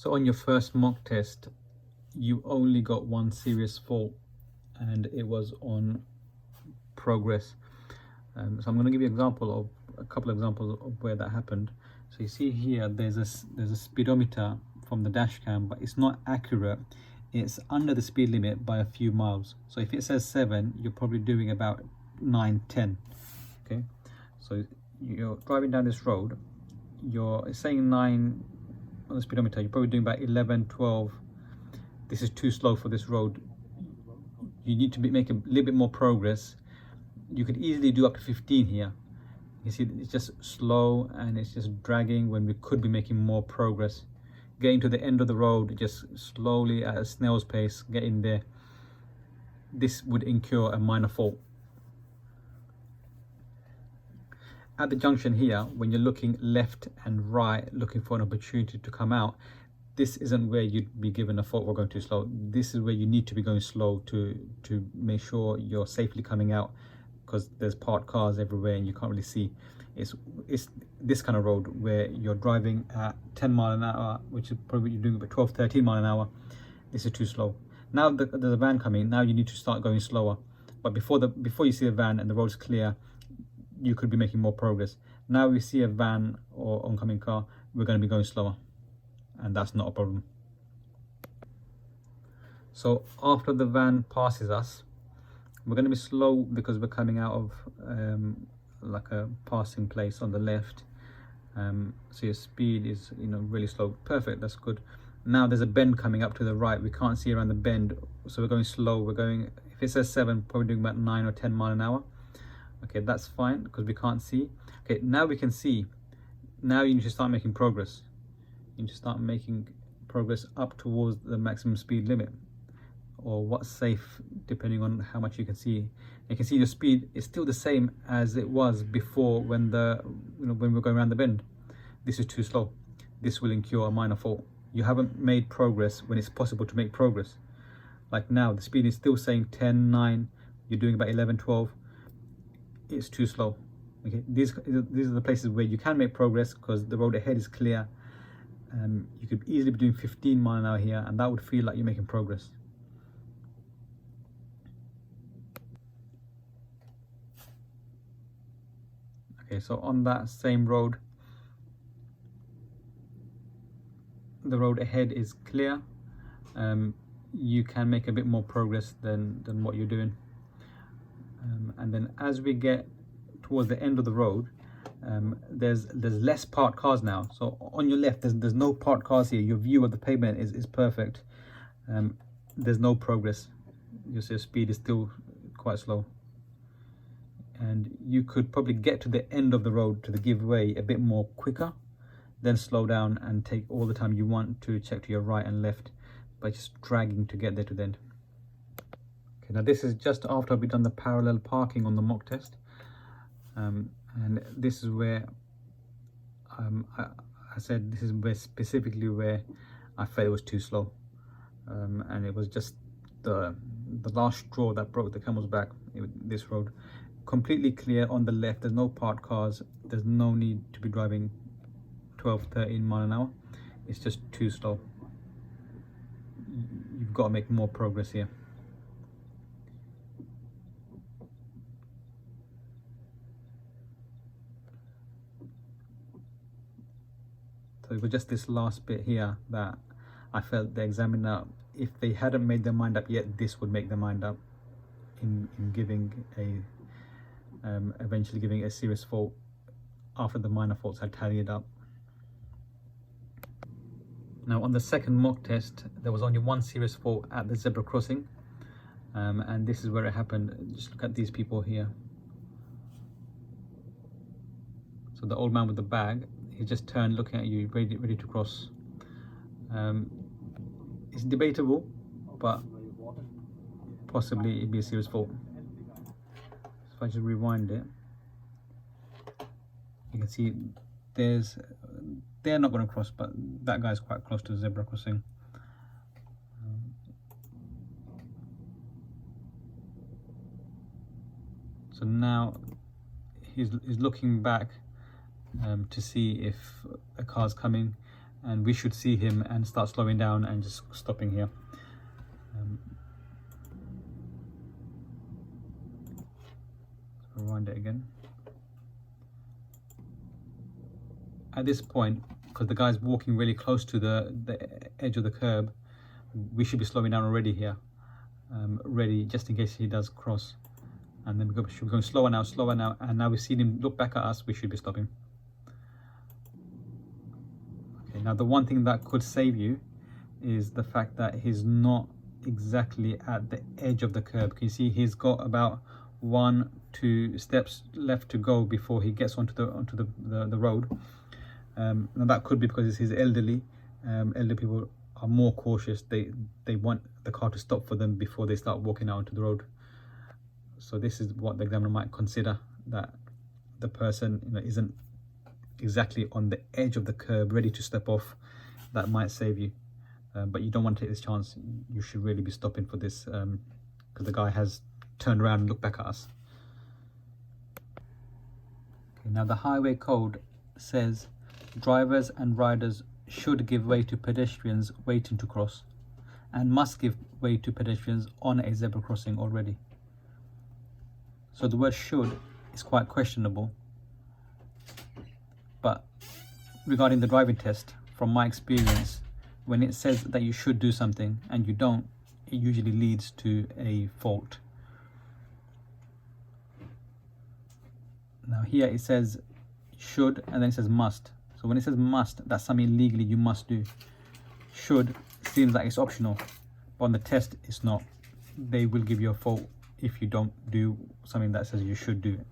So on your first mock test, you only got one serious fault, and it was on progress. So I'm going to give you a couple of examples of where that happened. So you see here, there's a speedometer from the dash cam, but it's not accurate. It's under the speed limit by a few miles. So if it says 7, you're probably doing about 9, 10. Okay, so you're driving down this road, it's saying 9 on the speedometer, you're probably doing about 11, 12. This is too slow for this road. You need to make a little bit more progress. You could easily do up to 15 here. You see, it's just slow and it's just dragging when we could be making more progress. Getting to the end of the road, just slowly at a snail's pace, get in there. This would incur a minor fault. At the junction here, when you're looking left and right, looking for an opportunity to come out, this isn't where you'd be given a fault for going too slow. This is where you need to be going slow to make sure you're safely coming out, because there's parked cars everywhere and you can't really see. It's this kind of road where you're driving at 10 miles an hour, which is probably you're doing about 12, 13 miles an hour. This is too slow. Now there's a van coming. Now you need to start going slower. But before you see the van and the road's clear, you could be making more progress. Now we see a van or oncoming car, we're going to be going slower, and that's not a problem. So after the van passes us, we're going to be slow because we're coming out of like a passing place on the left. So your speed is really slow. Perfect, that's good. Now there's a bend coming up to the right. We can't see around the bend, so we're going slow. We're going, if it says 7, probably doing about 9 or 10 miles an hour. Okay, that's fine because we can't see. Okay, now we can see. Now you need to start making progress. You need to start making progress up towards the maximum speed limit, or what's safe, depending on how much you can see. You can see your speed is still the same as it was before when when we're going around the bend. This is too slow. This will incur a minor fault. You haven't made progress when it's possible to make progress. Like now, the speed is still saying 10, 9. You're doing about 11, 12. It's too slow. Okay, these are the places where you can make progress because the road ahead is clear. You could easily be doing 15 miles an hour here, and that would feel like you're making progress. Okay, so on that same road, the road ahead is clear. You can make a bit more progress than what you're doing. And then as we get towards the end of the road, there's less parked cars now. So on your left, there's no parked cars here. Your view of the pavement is perfect. There's no progress. Your speed is still quite slow. And you could probably get to the end of the road, to the giveaway, a bit more quicker, then slow down and take all the time you want to check to your right and left by just dragging to get there to the end. Okay, now this is just after we've done the parallel parking on the mock test. And this is where I said this is specifically where I felt it was too slow. And it was just the last straw that broke the camel's back. This road, completely clear on the left, there's no parked cars, there's no need to be driving 12, 13 miles an hour. It's just too slow. You've got to make more progress here. So it was just this last bit here that I felt the examiner, if they hadn't made their mind up yet, this would make their mind up in giving eventually giving a serious fault after the minor faults had tallied up. Now on the second mock test, there was only one serious fault at the zebra crossing, and this is where it happened. Just look at these people here. So the old man with the bag, he just turned looking at you, ready to cross. It's debatable, but possibly it'd be a serious fault. So if I just rewind it, you can see they're not going to cross, but that guy's quite close to the zebra crossing. So now he's looking back to see if a car's coming. and we should see him and start slowing down and just stopping here. Rewind it again. At this point, because the guy's walking really close to the edge of the curb, we should be slowing down already here, ready just in case he does cross. And then we're going slower now, and now we've seen him look back at us, we should be stopping. Okay, now the one thing that could save you is the fact that he's not exactly at the edge of the curb. Can you see he's got about 1-2 steps left to go before he gets onto the road. Now that could be because he's elderly. Elderly people are more cautious. They want the car to stop for them before they start walking out onto the road. So this is what the examiner might consider, that the person, you know, isn't exactly on the edge of the curb ready to step off. That might save you, but you don't want to take this chance. You should really be stopping for this, because the guy has turned around and looked back at us. Okay, now the highway code says drivers and riders should give way to pedestrians waiting to cross, and must give way to pedestrians on a zebra crossing already. So the word should is quite questionable. But regarding the driving test, from my experience, when it says that you should do something and you don't, it usually leads to a fault. Now here it says should, and then it says must. So when it says must, that's something legally you must do. Should seems like it's optional, but on the test it's not. They will give you a fault if you don't do something that says you should do it.